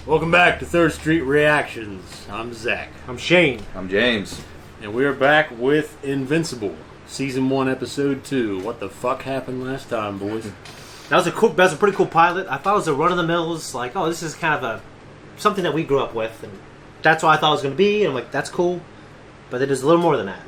Welcome back to Third Street Reactions. I'm Zach. I'm Shane. I'm James. And we're back with Invincible, Season 1, Episode 2. What the fuck happened last time, boys? That was a pretty cool pilot. I thought it was a run-of-the-mill, like, oh, this is kind of something that we grew up with, and that's what I thought it was going to be, and I'm like, that's cool. But it is a little more than that.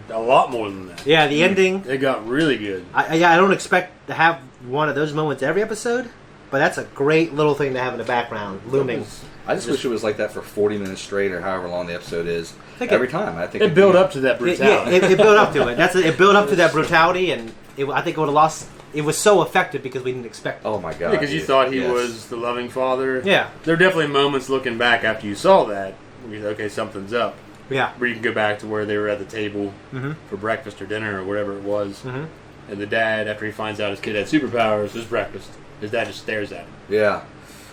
A lot more than that. Yeah, the ending. It got really good. I don't expect to have one of those moments every episode, but that's a great little thing to have in the background, looming. I just wish it was like that for 40 minutes straight or however long the episode is. Every time. I think it built up to that brutality. It built up to it. It built up to that brutality, and I think it would have lost. It was so effective because we didn't expect it. Oh my god. Because you thought he was the loving father. Yeah. There are definitely moments looking back after you saw that where you thought, okay, something's up. Yeah. Where you can go back to where they were at the table for breakfast or dinner or whatever it was. And the dad, after he finds out his kid had superpowers, his breakfast, his dad just stares at him. Yeah.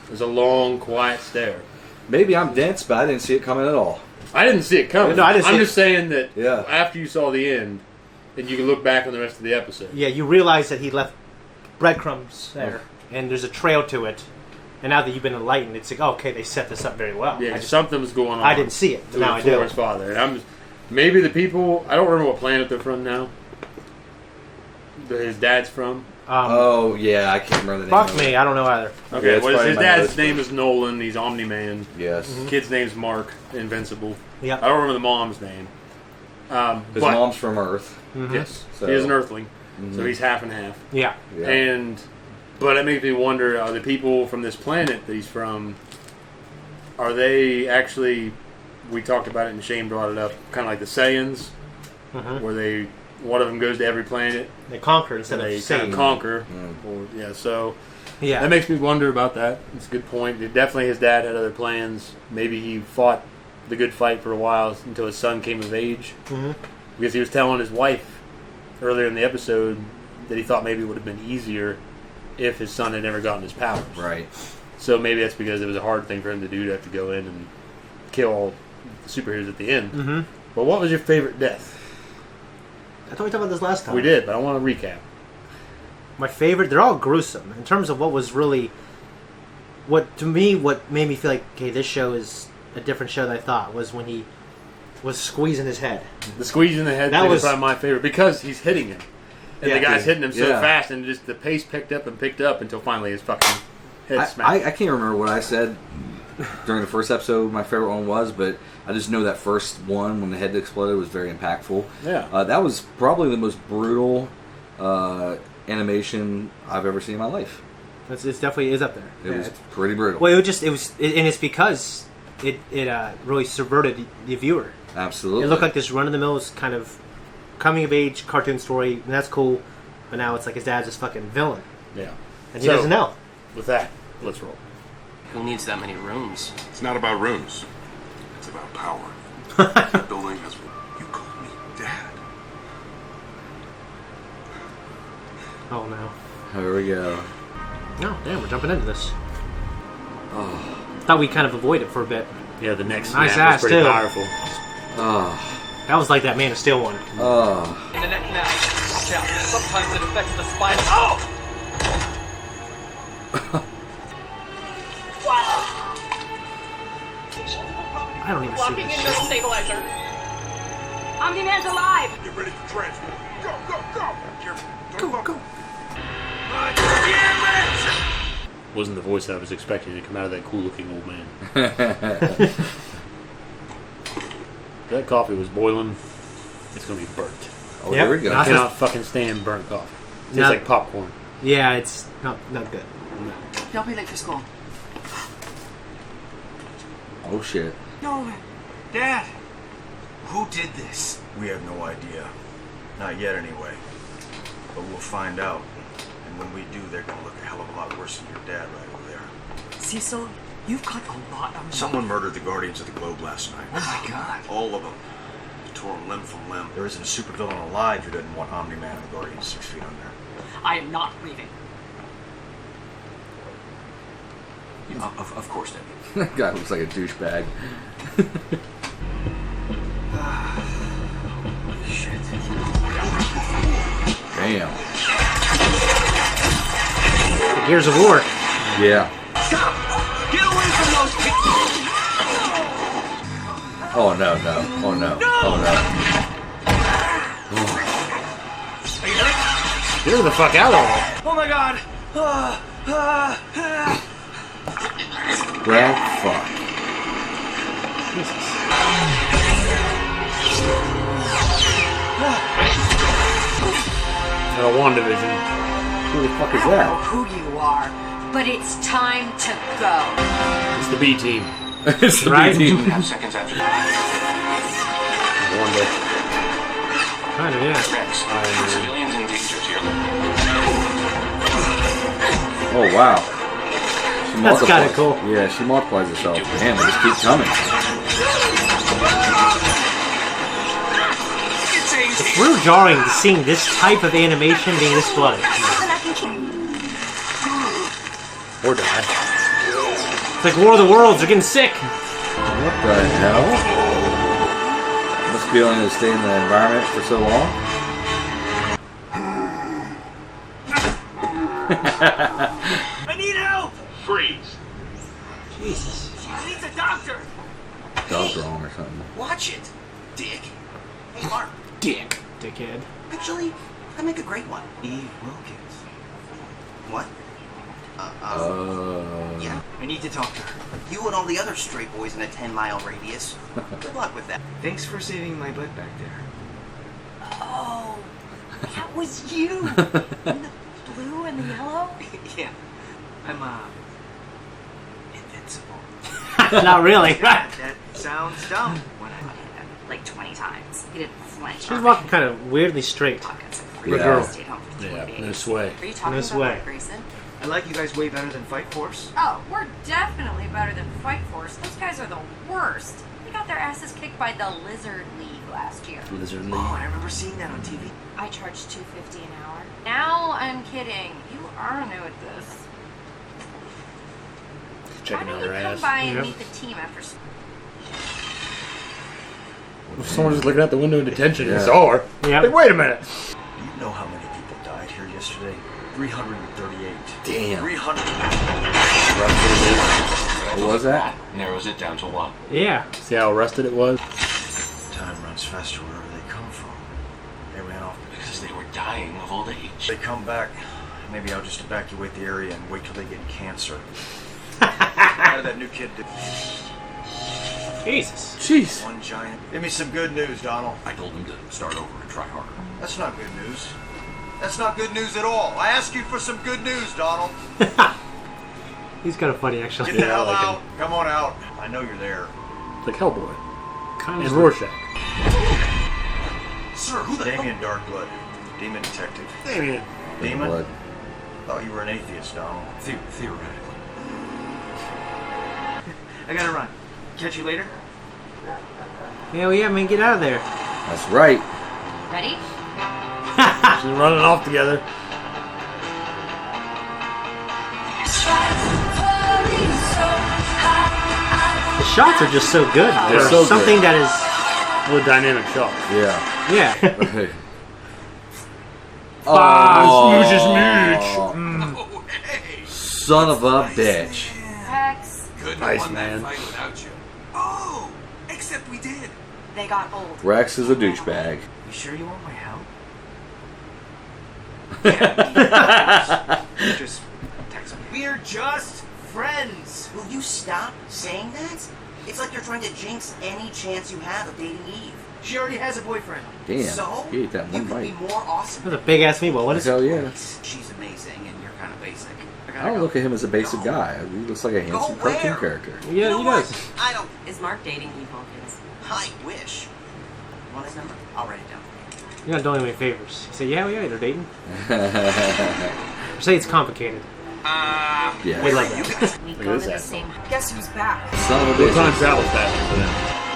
There's a long, quiet stare. Maybe I'm dense, but I didn't see it coming at all. I didn't see it coming. No, I didn't see I'm it. just saying that after you saw the end, and you can look back on the rest of the episode. Yeah, you realize that he left breadcrumbs there, and there's a trail to it. And now that you've been enlightened, it's like, oh, okay, they set this up very well. Yeah, something was going on. I didn't see it, but now I do. His father. And maybe the people, I don't remember what planet they're from now. His dad's from. Oh, yeah, I can't remember the name. Fuck me, I don't know either. Okay, Yeah, his dad's name is Nolan. He's Omni-Man. Yes. Kid's name's Mark, Invincible. Yeah. I don't remember the mom's name. His mom's from Earth. Yes. So. He is an Earthling. So he's half and half. Yeah. But it makes me wonder, are the people from this planet that he's from, are they actually, we talked about it and Shane brought it up, kind of like the Saiyans, where one of them goes to every planet. They conquer instead of they save. kind of conquer. So Yeah. that makes me wonder about that. It's a good point. Definitely his dad had other plans. Maybe he fought the good fight for a while until his son came of age. Because he was telling his wife earlier in the episode that he thought maybe it would have been easier if his son had never gotten his powers. Right. So maybe that's because it was a hard thing for him to do, to have to go in and kill all the superheroes at the end. But what was your favorite death? I thought we talked about this last time. We did, but I want to recap. My favorite, they're all gruesome. In terms of what was really, what made me feel like, okay, this show is a different show than I thought, was when he was squeezing his head. The squeeze in the head thing was probably my favorite, because he's hitting him. And the guy's hitting him so fast, and just the pace picked up until finally his fucking head smacked. I can't remember what I said during the first episode my favorite one was, but I just know that first one when the head exploded was very impactful. Yeah. That was probably the most brutal animation I've ever seen in my life. It definitely is up there. It was pretty brutal. Well, and it's because it really subverted the viewer. Absolutely. It looked like this run-of-the-mill kind of coming-of-age cartoon story, and that's cool. But now it's like his dad's this fucking villain. Yeah. And he doesn't know. With that, let's roll. Who needs that many rooms? It's not about rooms. It's about power. The building has what you call me Dad. Oh, no. Here we go. No, damn, we're jumping into this. Oh. Thought we kind of avoided it for a bit. Yeah, the next nice snap ass, was pretty too. powerful. That was like that Man of Steel one. In the neck now. Watch out. Sometimes it affects the spine. Oh! I don't even see Locking this into the shit. stabilizer. Omni-Man's alive! Get ready for transport. Go, go, go! Careful. Go, go. Wasn't the voice I was expecting to come out of that cool-looking old man. That coffee was boiling. It's going to be burnt. Oh, here we go. I cannot fucking stand burnt coffee. It tastes like popcorn. Yeah, it's not good. Don't be late for school. Oh, shit. No, Dad! Who did this? We have no idea. Not yet, anyway. But we'll find out. And when we do, they're gonna look a hell of a lot worse than your dad right over there. Cecil, you've got a lot on Someone murdered the Guardians of the Globe last night. Oh my God. All of them. Tore them limb from limb. There isn't a supervillain alive who doesn't want Omni-Man and the Guardians 6 feet under. I am not leaving. Of course, Debbie. That guy looks like a douchebag. Shit. Damn. The Gears of War. Yeah. Stop! Get away from those people! Oh no, no. Oh no. Oh no. Get her the fuck out of there. Oh my god! Well, fuck. WandaVision. Who the fuck is I don't know that? who you are, but it's time to go. It's the B team. It's the Right? B team. 2.5 seconds after that. Wanda. Kind of, yeah. Rex, civilians endangered here. Oh wow. She That's kinda multiplies. cool. Yeah, she multiplies herself. Damn, they just keep coming. It's real jarring seeing this type of animation being this bloody. Or die. It's like War of the Worlds, they're getting sick. What the hell? Must be only to stay in the environment for so long. I need help! Freeze. Jesus. She needs a doctor! Dog's wrong or something. Watch it, Dick. Hey, Mark. Dick. Dickhead. Actually, I make a great one. Eve Wilkins. What? Yeah. I need to talk to her. You and all the other stray boys in a 10-mile radius. Good luck with that. Thanks for saving my butt back there. Oh, that was you. In the blue and the yellow? Yeah. I'm, invincible. Not really. That sounds dumb. When I Like 20 times. He didn't flinch. She's walking kind of weirdly straight. Yeah. Girl. Stayed home for 3 Yeah, days. this way. Are you talking This about way. Mark Grayson? I like you guys way better than Fight Force. Oh, we're definitely better than Fight Force. Those guys are the worst. They got their asses kicked by the Lizard League last year. Lizard Oh, I remember seeing that on TV. I charged $2.50 an hour. Now I'm kidding. You are new at this. Why Checking don't on you her come ass. by and Yep. meet the team after school? Someone's just looking out the window in detention. Yeah. It's her. Yep. Like, wait a minute. You know how many people died here yesterday? 338. Damn. 300. What was that? Narrows it down to 1. Yeah. See how arrested it was? Time runs faster wherever they come from. They ran off. Because they were dying of old age. They come back. Maybe I'll just evacuate the area and wait till they get cancer. How did that new kid do? Jesus. Jeez. One giant. Give me some good news, Donald. I told them to start over and try harder. That's not good news. That's not good news at all. I asked you for some good news, Donald. He's kind of funny, actually. Get the Yeah, I hell like him. out. Come on out. I know you're there. It's like Hellboy. Kind And of. Rorschach. Sir, who the hell? Damien Darkblood. Demon detective. Damien. Demon? Blood. Thought you were an atheist, Donald. Theoretically. I gotta run. Catch you later. Hell yeah, man, get out of there. That's right. Ready? She's running off together. The shots are just so good. They're There's so something good. that is, What a dynamic shot. Yeah. yeah. Smooches mooch. Oh, hey! Son of a bitch. Rex. Couldn't Nice, have won man. that fight without you. Oh! Except we did. They got old. Rex is a douchebag. You sure you want my help? You just text me. We're just friends. Will you stop saying that? It's like you're trying to jinx any chance you have of dating Eve. She already has a boyfriend. Damn. So, He ate that you one could bite. be more awesome. That's a big ass meatball. What is it? Hell yeah. She's amazing, and you're kind of basic. I don't look at him as a basic guy. He looks like a handsome Go cartoon where? character. Yeah, You know he what? does. I don't. Is Mark dating Eve Wilkins? I wish. Want his number? I'll write it down. You're not doing any favors. You say, yeah, they're dating. Or say it's complicated. Yeah. We love that. We Look go at to this the asshole. same. Guess who's back? Son of a Well, time bitch. travels faster for them.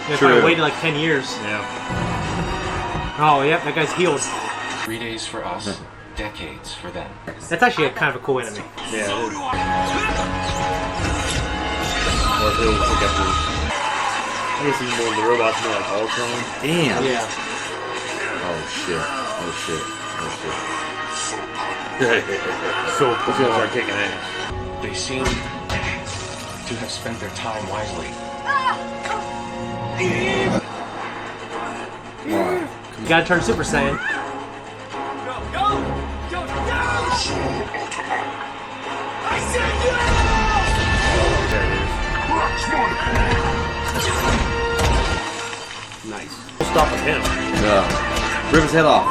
They True. probably waited like 10 years. Yeah. Oh, yep, that guy's healed. 3 days for us, decades for them. That's actually a kind of a cool enemy. Yeah. Or if he'll pick up the. I guess he's more of the robots, more like Ultron. Damn. Yeah. Oh shit. Oh shit. Oh So he's gonna start kicking ass. They seem to have spent their time wisely. You gotta turn Super Saiyan. Nice. We'll stop with him. Rip his head off.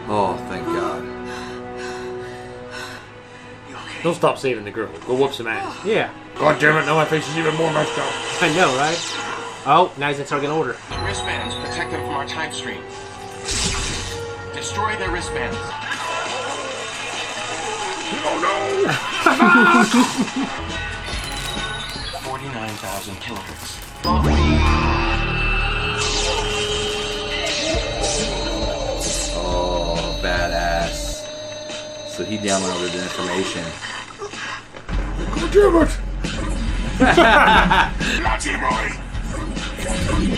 Oh, thank God. Don't stop saving the girl. Go whoop some ass. Yeah. God damn it, now my face is even more messed up. I know, right? Oh, now he's in target order. Wristbands protect them from our time stream. Destroy their wristbands. Oh no! 49,000 kilohertz. Oh, badass. So he downloaded the information. God damn it!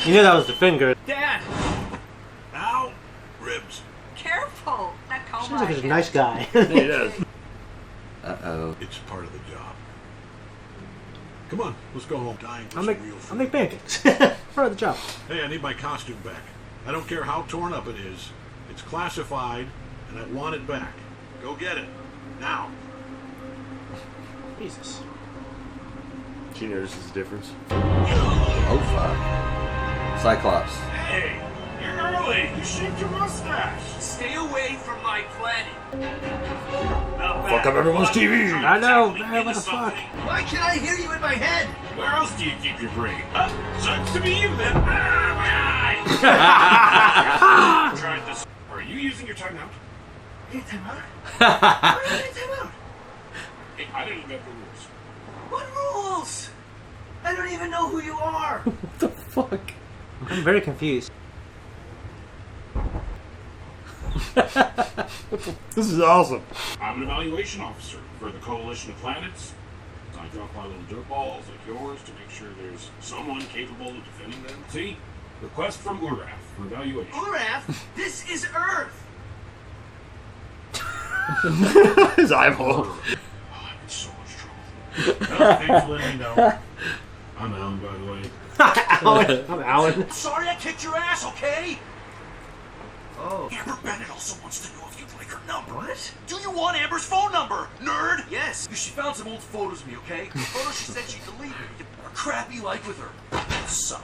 You knew that was the finger. Dad! Ow! Ribs. Careful! That cobra. Seems like he's a nice guy. Yeah, he does. Uh-oh. It's part of the job. Come on, let's go home. Dying for I'll some make real food. I'll make pancakes. Part of the job. Hey, I need my costume back. I don't care how torn up it is. It's classified, and I want it back. Go get it. Now. Jesus. She notices the difference. Oh, fuck. Cyclops. Hey, you're early. You shaved your mustache. Stay away from my planet. Fuck up everyone's TV. I know, man, what the fuck? Why can't I hear you in my head? Where else do you keep your brain? Sucks to be you then. Tried this. Are you using your timeout? Hey, time out. Hey, I didn't get the rules. What rules? I don't even know who you are. What the fuck? I'm very confused. This is awesome. I'm an evaluation officer for the Coalition of Planets. I drop my little dirt balls like yours to make sure there's someone capable of defending them. See? Request from Urath for evaluation. Urath, this is Earth. His eyeball. Oh, I'm in so much trouble. Well, thanks for letting me know. I'm Alan, by the way. Alan. I'm Alan. Sorry I kicked your ass, okay? Oh. Amber Bennett also wants to know if you'd like her number. What? Do you want Amber's phone number, nerd? Yes, because she found some old photos of me, okay? Photos she said she deleted. A crappy life with her. Son.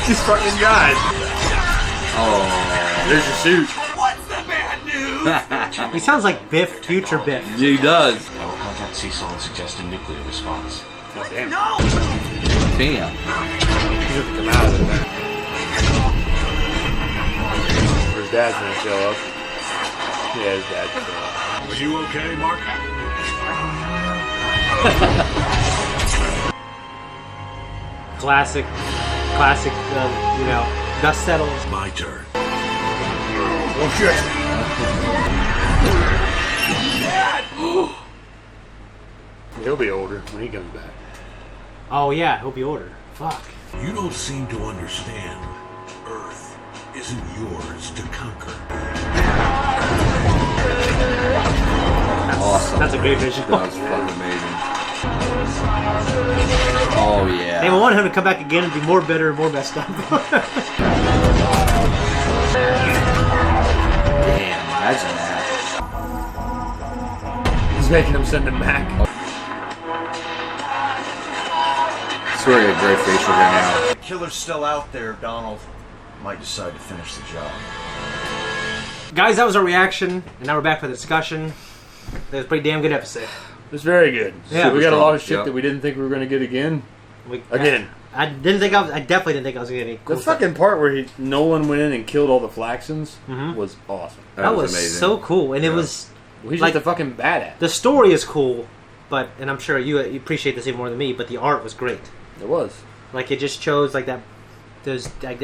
He's fucking guys. Oh. There's your suit. What's the bad news? He sounds like Biff, future Biff. He does. I will contact Cecil and suggest a nuclear response. God damn. No! Damn. He's going to come out of it. His dad's going to show up. Yeah, his dad's going to show up. Are you okay, Mark? Classic, you know, dust settles. My turn. Oh, shit. He'll be older when he comes back. Oh yeah, he'll be older. Fuck. You don't seem to understand. Earth isn't yours to conquer. Awesome. That's a great vision. That was fucking amazing. Oh, yeah. They want him to come back again and be more bitter and more messed up. Damn, imagine that. He's making him send him back. I swear he had great facial hair now. The killer's still out there, Donald. Might decide to finish the job. Guys, that was our reaction, and now we're back for the discussion. That was a pretty damn good episode. It was very good. Yeah. So we got a lot of shit Yep. that we didn't think we were going to get again. I definitely didn't think I was gonna get any cool The stuff. fucking part where Nolan went in and killed all the Flaxons was awesome. That was amazing. so cool, and it was Well, he's like just a fucking badass. the story is cool, but and I'm sure you appreciate this even more than me. But the art was great. It was. Like it just chose like that, there's like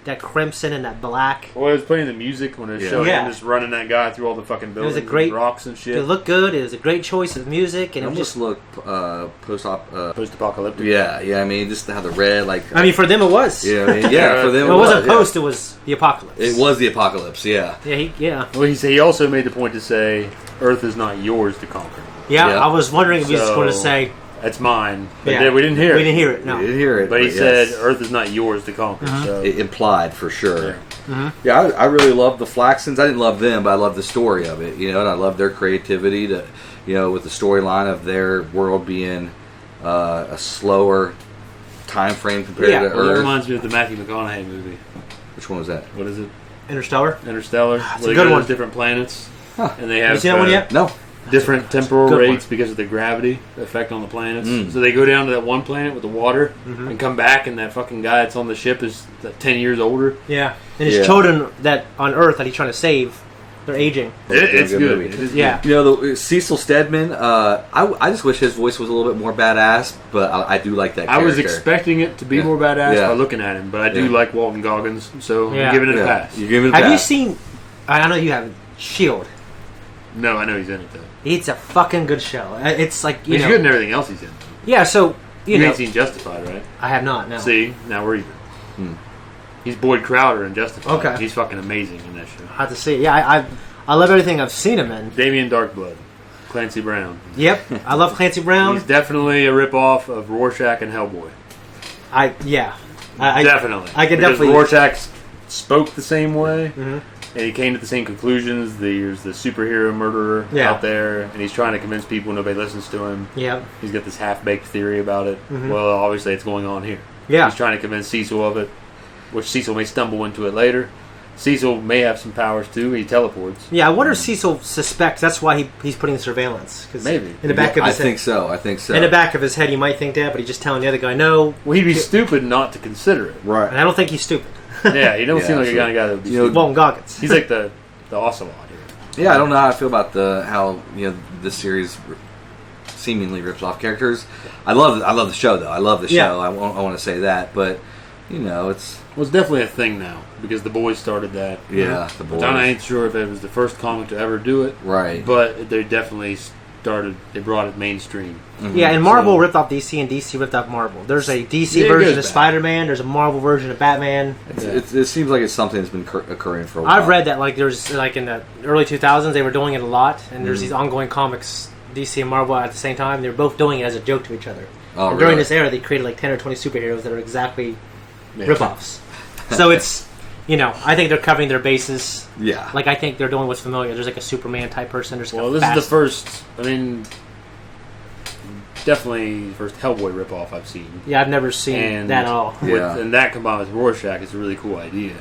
that crimson and that black. Well, it was playing the music when it was Yeah. showing Yeah. him just running that guy through all the fucking buildings, a great- and rocks and shit. It looked good. It was a great choice of music, and It it was almost just. looked post-op. Post-apocalyptic. Yeah, I mean, just how the red, like. I mean, for them it was. Yeah, I mean, yeah, for them It wasn't yeah. post. It was the apocalypse. It was the apocalypse. Yeah. Yeah. Well, he also made the point to say, Earth is not yours to conquer. Yeah. Yeah. I was wondering if he was So- going to say that's mine. But Yeah. we didn't hear it. We didn't hear it. No. We didn't hear it. But he yes. said, Earth is not yours to conquer. So It implied for sure. Yeah. Yeah, I really love the Flaxons. I didn't love them, but I love the story of it. You know, and I love their creativity to, you know, with the storyline of their world being a slower time frame compared to Well, that Earth. reminds me of the Matthew McConaughey movie. Which one was that? What is it? Interstellar. Interstellar. It's where a they go good to one. those different planets, Huh. and they Have have you seen that one yet? No. different temporal Good rates one. because of the gravity effect on the planets. Mm. So they go down to that one planet with the water and come back, and that fucking guy that's on the ship is 10 years older. Yeah, and his Yeah. children that on Earth that he's trying to save, they're aging. It's good good. movie. It is Yeah. You know, Cecil Stedman, I just wish his voice was a little bit more badass, but I do like that I character. was expecting it to be Yeah. more badass Yeah. by looking at him, but I do Yeah. like Walton Goggins, so Yeah. I'm giving it a Yeah. pass. You give it a Have you pass. seen? I know you haven't. Shield. No, I know he's in it though. It's a fucking good show. It's like He's know. good in everything else he's in. Yeah, so You know. ain't seen Justified, right? I have not. No. See, now we're even. He's Boyd Crowder in Justified. Okay. He's fucking amazing in that show. I have to see it. Yeah, I love everything I've seen him in. Damien Darkblood, Clancy Brown. Yep, I love Clancy Brown. He's definitely a ripoff of Rorschach and Hellboy. I Definitely. I can Because definitely. Rorschach spoke the same way, Mhm. and he came to the same conclusions. There's the superhero murderer Yeah. out there, and he's trying to convince people nobody listens to him. Yep. He's got this half-baked theory about it. Mhm. Well, obviously it's going on here. Yeah. He's trying to convince Cecil of it, which Cecil may stumble into it later. Cecil may have some powers too. He teleports. Yeah, I wonder if Cecil suspects that's why he's putting surveillance. 'Cause Maybe. in the back of I his think head, so. I think so. in the back of his head, he might think that, but he's just telling the other guy no. Well, he'd be stupid not to consider it. Right. And I don't think he's stupid. Yeah, he don't Yeah, seem like a so- kind of guy that would be you know, stupid. Walton Goggins. He's like the Ocelot here. Yeah, I don't know how I feel about how this series seemingly rips off characters. I love the show though. I love the show. Yeah. I want to say that, but it's Well, it's definitely a thing now because the boys started that. yeah, the boys. I ain't sure if it was the first comic to ever do it, Right. but they definitely started. They brought it mainstream. Yeah, and Marvel So- ripped off DC, and DC ripped off Marvel. There's a DC Yeah, version good of bad. Spider-Man. There's a Marvel version of Batman. It seems like it's something that's been occurring for a while. I've read that there's in the early 2000s they were doing it a lot, and there's Mhm. these ongoing comics, DC and Marvel at the same time. They were both doing it as a joke to each other. Oh, and during really? this era, they created 10 or 20 superheroes that are exactly Yeah. ripoffs. So it's I think they're covering their bases. Yeah. I think they're doing what's familiar. There's a Superman type person. There's Well, this is the first. I mean, definitely the first Hellboy ripoff I've seen. Yeah, I've never seen And that at all. And that combined with Rorschach is a really cool idea.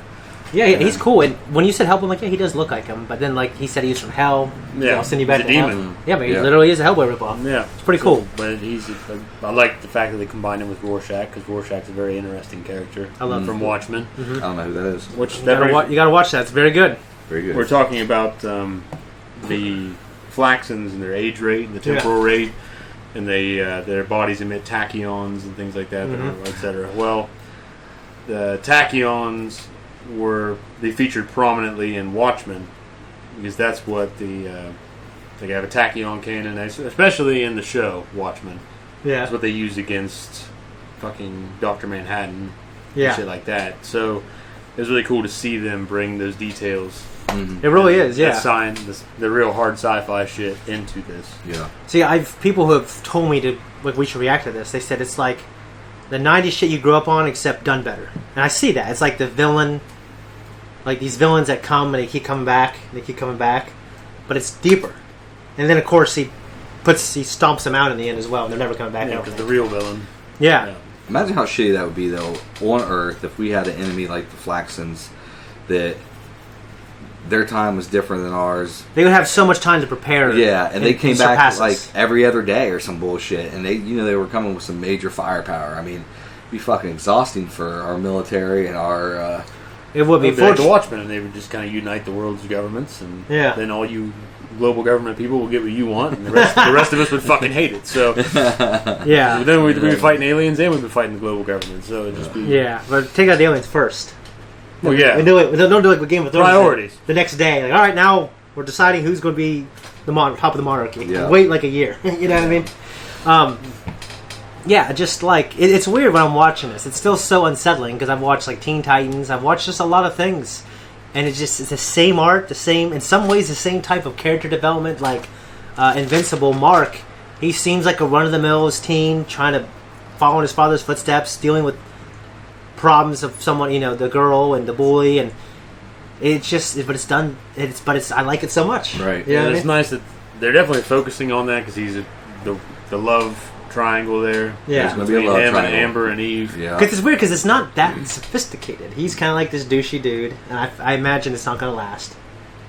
Yeah, he's cool. And when you said help him, he does look like him. But then, he said he's from hell. Yeah, I'll send you back he's to a hell. demon. Yeah, but he literally is a Hellboy ripoff. Yeah, it's pretty cool. But I like the fact that they combined him with Rorschach because Rorschach's a very interesting character. I love from him. Watchmen. Mhm. I don't know who that is. Which You gotta watch that. It's very good. Very good. We're talking about the Flaxons and their age rate and the temporal rate, and their bodies emit tachyons and things like that, etc. Well, the tachyons they featured prominently in Watchmen because that's what they have a tachyon cannon, especially in the show Watchmen. Yeah, that's what they use against fucking Dr. Manhattan, Yeah. and shit like that. So it was really cool to see them bring those details. It really is, yeah. The real hard sci-fi shit into this. Yeah. See, people who have told me to we should react to this. They said it's like the '90s shit you grew up on, except done better. And I see that. It's like the villain, these villains that come and they keep coming back, but it's deeper. And then of course he stomps them out in the end as well. And they're never coming back. Yeah, out. because the real villain. Yeah. Imagine how shitty that would be, though, on Earth if we had an enemy like the Flaxons that their time was different than ours. They would have so much time to prepare. Yeah, and they came back surpass us. every other day or some bullshit, and they were coming with some major firepower. I mean, it'd be fucking exhausting for our military and our. It would be like the Watchmen, and they would just kind of unite the world's governments, and then all you global government people will get what you want, and the rest of us would fucking hate it. So yeah, then we'd be fighting aliens, and we'd be fighting the global government. So it'd just be but take out the aliens first. Well, yeah, and don't do it with Game of Thrones. Priorities. The next day, all right, now we're deciding who's going to be the top of the monarchy. Yeah. Wait a year. You know what I mean? Yeah, just it's weird when I'm watching this. It's still so unsettling because I've watched Teen Titans. I've watched just a lot of things, and it's the same art, in some ways the same type of character development. Invincible Mark He seems like a run-of-the-mill teen trying to follow in his father's footsteps, dealing with problems of someone, the girl and the bully, and it's just, but it's done. I like it so much. Right. Yeah, it's nice that they're definitely focusing on that because he's the love triangle there. Yeah, there's going to be a love him triangle. and Amber and Eve. Yeah, because it's weird because it's not that sophisticated. He's kind of like this douchey dude, and I imagine it's not going to last.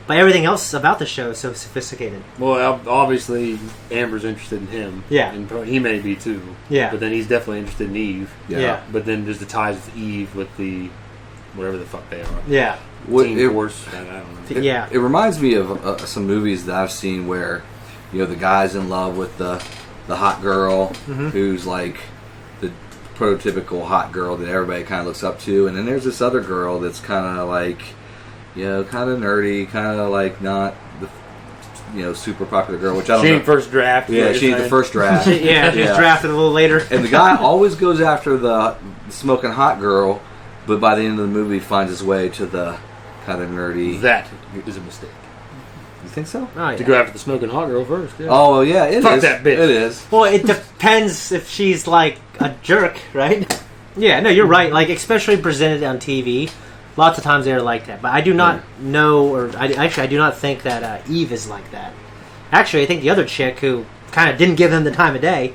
But everything else about the show is so sophisticated. Well, obviously Amber's interested in him. Yeah, and he may be too. Yeah, but then he's definitely interested in Eve. Yeah. But then there's the ties with Eve with the whatever the fuck they are. Yeah. Team Force. I don't know. It reminds me of some movies that I've seen where, the guy's in love with the hot girl who's like the prototypical hot girl that everybody kind of looks up to, and then there's this other girl that's kind of like, kind of nerdy, kind of like not the super popular girl, which I don't know. She ain't first draft. Yeah, she ain't the first draft. She's drafted a little later. And the guy always goes after the smoking hot girl, but by the end of the movie finds his way to the kind of nerdy. That is a mistake. You think so? Oh, yeah. To go after the smoking hot girl first. Yeah. Oh, yeah, it Fuck is. that bitch. It is. Well, it depends if she's like a jerk, right? Yeah, no, you're right. Like, especially presented on TV, lots of times they're like that. But I do not know, or I do not think that Eve is like that. Actually, I think the other chick who kind of didn't give him the time of day,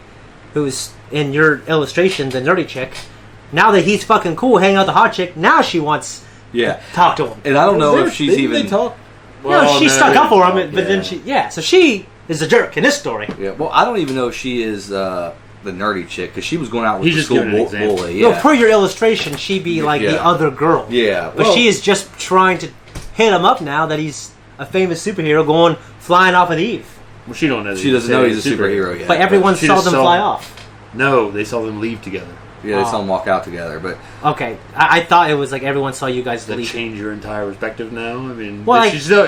who's in your illustration, the nerdy chick, now that he's fucking cool hanging out with the hot chick, now she wants to talk to him. And I don't know if she's even... They talk? Well, she stuck up for him, but then so she is a jerk in this story. Yeah, well, I don't even know if she is the nerdy chick, because she was going out with He's the just school giving an bully. No, per your illustration, she'd be like the other girl. Yeah. But she is just trying to hit him up now that he's a famous superhero going flying off with Eve. Well, she don't know. She doesn't know he's a superhero yet. But everyone saw them fly off. No, they saw them leave together. Yeah, they saw them walk out together. But okay, I thought it was like everyone saw you guys leave. leave. Change your entire perspective now? I mean, well, she's still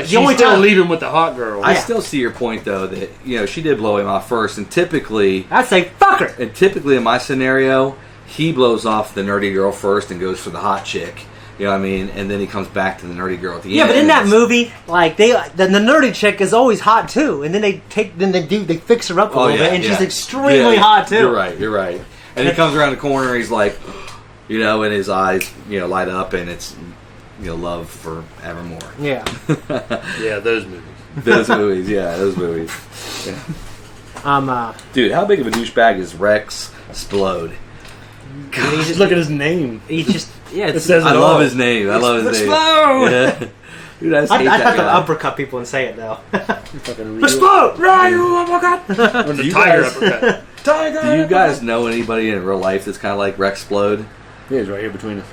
leaving with the hot girl. I still see your point, though, that she did blow him off first, and typically... I'd say, fuck her! And typically, in my scenario, he blows off the nerdy girl first and goes for the hot chick. You know what I mean? And then he comes back to the nerdy girl at the end. Yeah, but in that movie, like the nerdy chick is always hot too, and then they fix her up a little bit, and she's extremely hot too. You're right. And he comes around the corner, and he's like, and his eyes, light up, and it's, love forevermore. Yeah. Yeah, those movies. Those movies. Yeah. Dude, how big of a douchebag is Rex Splode? God, just look at his name. He's just it says I love his name. I love his name. Yeah. Dude, I have to uppercut people and say it though. Explode! Ryu uppercut! The tiger uppercut. Tiger! Do you guys know anybody in real life that's kind of like Rex Splode? Yeah, he's right here between us.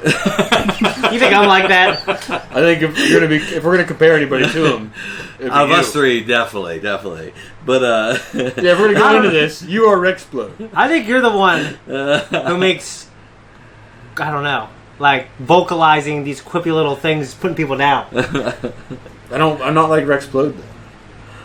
You think I'm like that? I think if we're gonna compare anybody to him, of us three, definitely. But if we're gonna go into this, you are Rex Splode. I think you're the one who makes, I don't know, like vocalizing these quippy little things, putting people down. I'm not like Rex Splode though.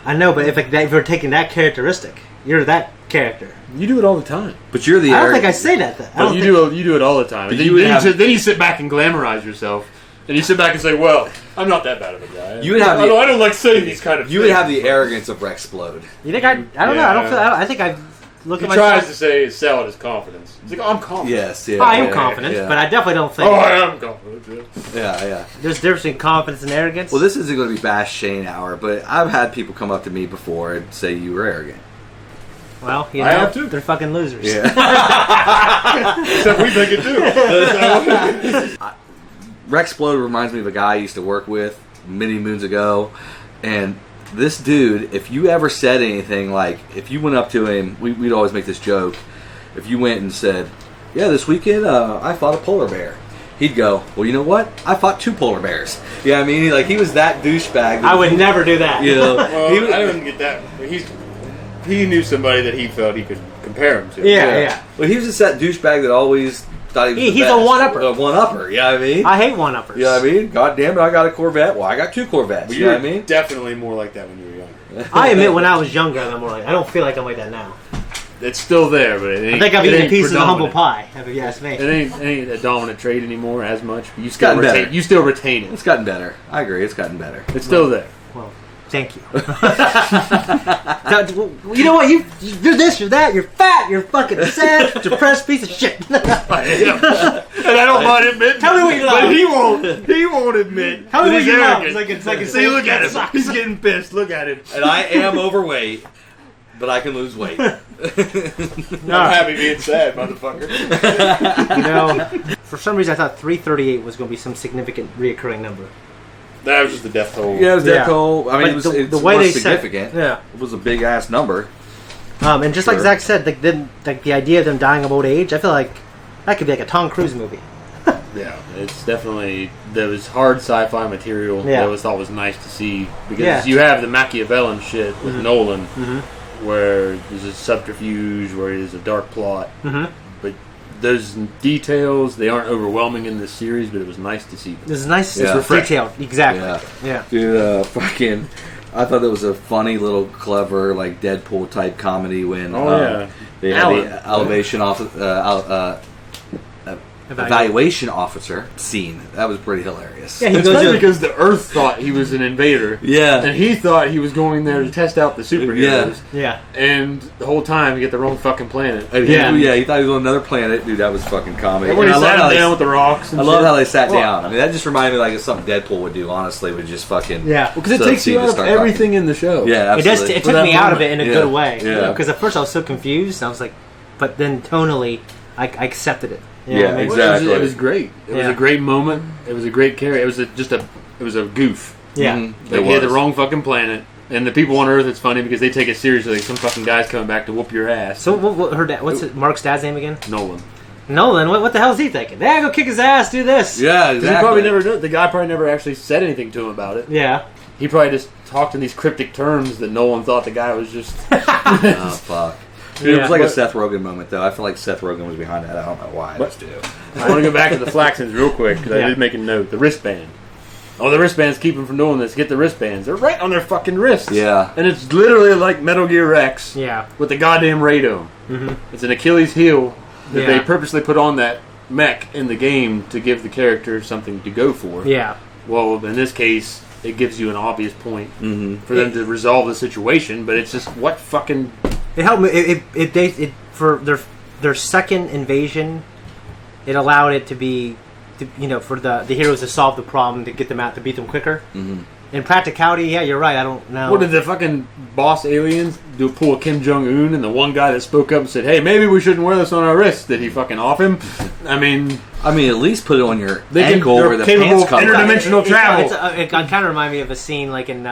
I know, but if you're taking that characteristic, you're that character. You do it all the time. But you're the. I don't think I say that. But you do it all the time. Then you sit back and glamorize yourself, and you sit back and say, "Well, I'm not that bad of a guy." I don't like saying these kind of. You would have the arrogance of Rex Splode. You think I don't know. I don't feel. I think I look at myself. He tries to sell it as confidence. He's like, "Oh, I'm confident." Yes, yeah. I am confident, but I definitely don't think. Oh, I am confident. Yeah. There's a difference between confidence and arrogance. Well, this isn't going to be Bash Shane hour, but I've had people come up to me before and say you were arrogant. Well, I have too. They're fucking losers. Yeah. Except we think it too. Rex Splode reminds me of a guy I used to work with many moons ago, and this dude, if you ever said anything like, if you went up to him, we'd always make this joke, if you went and said, "Yeah, this weekend I fought a polar bear," he'd go, "Well, you know what? I fought 2 polar bears." You know what I mean? Like, he was that douchebag. I would never do that. Well, I didn't get that. He knew somebody that he felt he could compare him to. Yeah. Well, he was just that douchebag that always thought he was He's a one-upper. A one-upper, you know what I mean? I hate one-uppers. You know what I mean? God damn it, I got a Corvette. Well, I got 2 Corvettes. Well, you know what I mean? Definitely more like that when you were younger. I admit, when I was younger, I'm more like, I don't feel like I'm like that now. It's still there, but it ain't. I think I've eaten pieces of humble pie, if you ask me. It ain't a dominant trait anymore as much. You still retain it. It's gotten better. I agree, it's gotten better. It's still there. Well, Thank you. You know what? You're this, you're that, you're fat, you're fucking sad, depressed piece of shit. I am. And I don't mind admitting. Tell me what you love. But he won't admit. Tell me what you love. It's like see, look at him. He's getting pissed. Look at him. And I am overweight, but I can lose weight. I'm happy being sad, motherfucker. You know, for some reason I thought 338 was going to be some significant reoccurring number. That was just the death toll. Yeah, it was death toll. I mean, it's the way they significant. Said, It was a big ass number. And just like Zach said, like the idea of them dying of old age, I feel like that could be like a Tom Cruise movie. Yeah, it's definitely there was hard sci-fi material that I thought was nice to see because you have the Machiavellian shit with Nolan, where there's a subterfuge, where there's a dark plot, but those details they aren't overwhelming in this series, but it was nice to see them. It was nice, it's detailed, exactly. Yeah. Dude, fucking. I thought it was a funny little clever like Deadpool type comedy when they had the evaluation officer scene. That was pretty hilarious. Yeah, especially because the Earth thought he was an invader. Yeah. And he thought he was going there to test out the superheroes. Yeah. And the whole time you get the wrong fucking planet. He thought he was on another planet. Dude, that was fucking comedy. And when he sat down with the rocks and I love how they sat down. I mean, that just reminded me like of something Deadpool would do, honestly, would just fucking... Yeah. Because it takes you out of everything in the show. Yeah, absolutely. It took me out of it in a good way. Yeah. Because at first I was so confused. I was like... But then tonally, I accepted it. Yeah, exactly. It was great. It was a great moment. It was a great character. It was it was a goof. Yeah. Like he had the wrong fucking planet. And the people on Earth, it's funny because they take it seriously. Like some fucking guy's coming back to whoop your ass. So what's Mark's dad's name again? Nolan. What the hell is he thinking? Yeah, go kick his ass, do this. Yeah, exactly. He probably never did. The guy probably never actually said anything to him about it. Yeah. He probably just talked in these cryptic terms that Nolan thought the guy was just... Oh, fuck. Dude, it was like a Seth Rogen moment, though. I feel like Seth Rogen was behind that. I don't know why. I just do. I want to go back to the Flaxens real quick, because I did make a note. The wristband. Oh, the wristbands keep them from doing this. Get the wristbands. They're right on their fucking wrists. Yeah. And it's literally like Metal Gear Rex. Yeah. With the goddamn radome. It's an Achilles heel that they purposely put on that mech in the game to give the character something to go for. Yeah. Well, in this case, it gives you an obvious point for them to resolve the situation, but it's just what fucking... It helped me. It for their second invasion. It allowed it to be, for the heroes to solve the problem, to get them out, to beat them quicker. In practicality, yeah, you're right. I don't know. What did the fucking boss aliens do? Pull a Kim Jong-un, and the one guy that spoke up and said, "Hey, maybe we shouldn't wear this on our wrists." Did he fucking off him? I mean, at least put it on your ankle where the pants come. Interdimensional travel. It kind of reminded me of a scene like in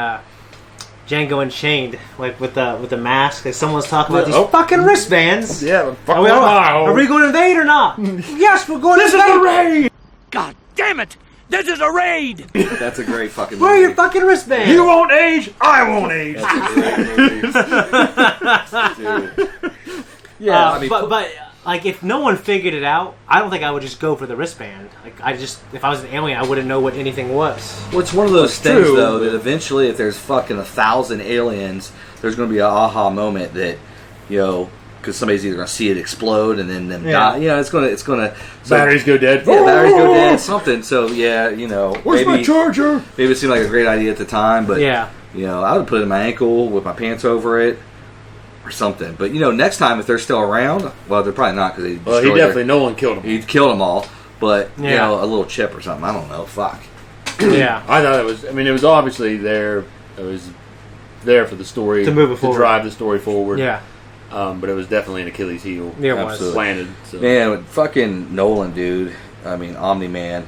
Django Unchained, like with the mask. Like someone's talking about these fucking wristbands. Yeah, but are we going to invade or not? Yes, we're going to invade. This is a raid. God damn it! This is a raid! That's a great fucking movie. Where are your fucking wristbands? You won't age, I won't age. Yeah, but like if no one figured it out, I don't think I would just go for the wristband. Like if I was an alien, I wouldn't know what anything was. Well, it's one of those things though that eventually, if there's fucking 1,000 aliens, there's going to be an aha moment that because somebody's either going to see it explode and then them die. It's going to batteries go dead. Yeah, batteries go dead. Something. So where's my charger? Maybe it seemed like a great idea at the time, but I would put it in my ankle with my pants over it. Or something, but next time if they're still around, well, they're probably not because Nolan killed them. He killed them all, but a little chip or something. I don't know. Fuck. Yeah, I thought it was. I mean, it was obviously there. It was there for the story to move it forward, to drive the story forward. Yeah, but it was definitely an Achilles heel. Yeah, it was was planted. So. Man, fucking Nolan, dude. I mean, Omni-Man.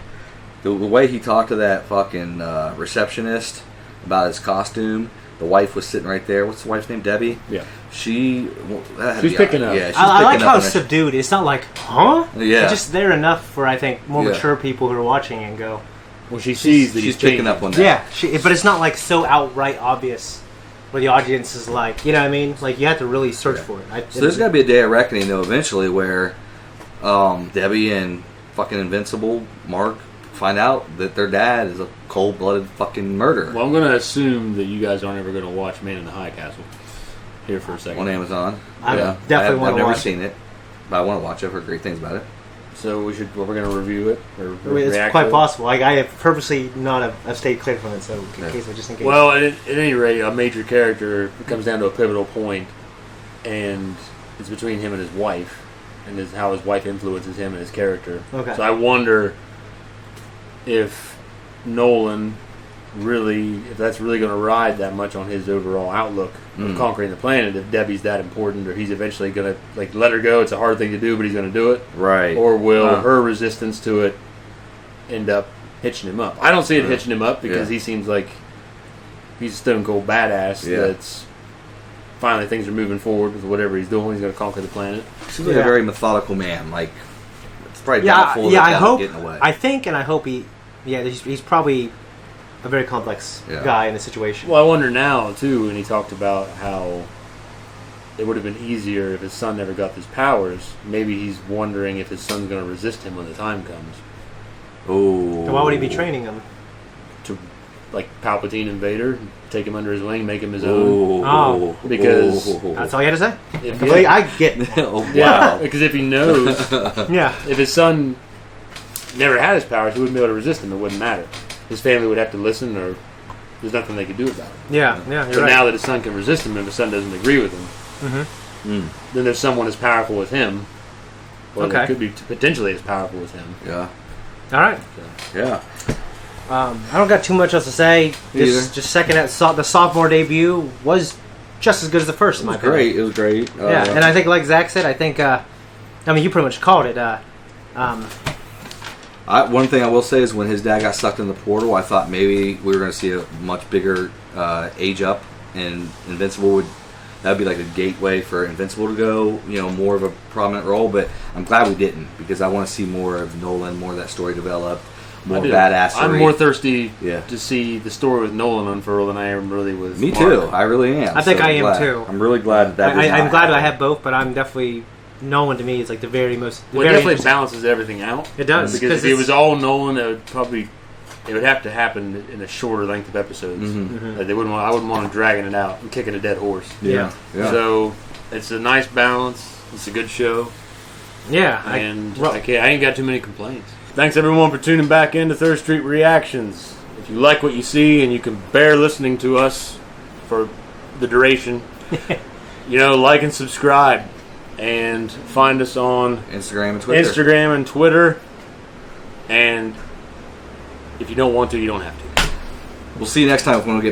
The way he talked to that fucking receptionist about his costume. The wife was sitting right there. What's the wife's name? Debbie? Yeah. She's picking up. Yeah, I like how it's subdued. It's not like, huh? Yeah. It's just there enough for, I think, more mature people who are watching and go... Well, she sees that she's picking up on that. Yeah, but it's not like so outright obvious where the audience is like, you know what I mean? Like, you have to really search for it. So there's got to be a day of reckoning, though, eventually, where Debbie and fucking Invincible Mark find out that their dad is a cold-blooded fucking murderer. Well, I'm going to assume that you guys aren't ever going to watch Man in the High Castle here for a second. On Amazon. I've I've never seen it, but I want to watch it. I've heard great things about it. So we're going to review it or It's react quite to it? possible. I have purposely not have stayed clear from it, so in case. Well, at any rate, a major character comes down to a pivotal point, and it's between him and his wife, and how his wife influences him and his character. Okay. So I wonder if Nolan if that's really going to ride that much on his overall outlook of conquering the planet, if Debbie's that important, or he's eventually going to let her go. It's a hard thing to do, but he's going to do it. Right. Or will her resistance to it end up hitching him up? I don't see it hitching him up because he seems like he's a stone cold badass that's finally things are moving forward with whatever he's doing. He's going to conquer the planet. Seems like a very methodical man. Like, it's probably doubtful I hope, getting away. I think and I hope he's probably a very complex guy in a situation. Well, I wonder now, too, when he talked about how it would have been easier if his son never got these powers. Maybe he's wondering if his son's going to resist him when the time comes. Oh. Then why would he be training him? To, like, Palpatine and Vader, take him under his wing, make him his own. Oh. Because... That's all you had to say? If I get that. Wow. Yeah, because if he knows... If his son never had his powers, he wouldn't be able to resist him. It wouldn't matter. His family would have to listen, or there's nothing they could do about it. Yeah, you're so right. now that his son can resist him, if his son doesn't agree with him, then there's someone as powerful as him, or that could be potentially as powerful as him. Yeah. All right. So. Yeah. I don't got too much else to say. Just second the sophomore debut was just as good as the first. It was great. It was great. And I think, like Zach said, I think you pretty much called it. One thing I will say is when his dad got sucked in the portal, I thought maybe we were going to see a much bigger age up, and Invincible that'd be like a gateway for Invincible to go, more of a prominent role. But I'm glad we didn't, because I want to see more of Nolan, more of that story develop, more badassery. I'm more thirsty to see the story with Nolan unfurl than I am really with. Me Mark. too. I really am. I think I am glad. too. I'm really glad that. I'm glad I have both, but I'm definitely. Nolan to me is like the very most. It definitely balances everything out. It does, because if it was all Nolan, it would have to happen in a shorter length of episodes. I wouldn't want to dragging it out and kicking a dead horse. Yeah. So it's a nice balance. It's a good show. Yeah, I ain't got too many complaints. Thanks everyone for tuning back into Third Street Reactions. If you like what you see and you can bear listening to us for the duration, like and subscribe. And find us on Instagram and Twitter. And if you don't want to, you don't have to. We'll see you next time when we get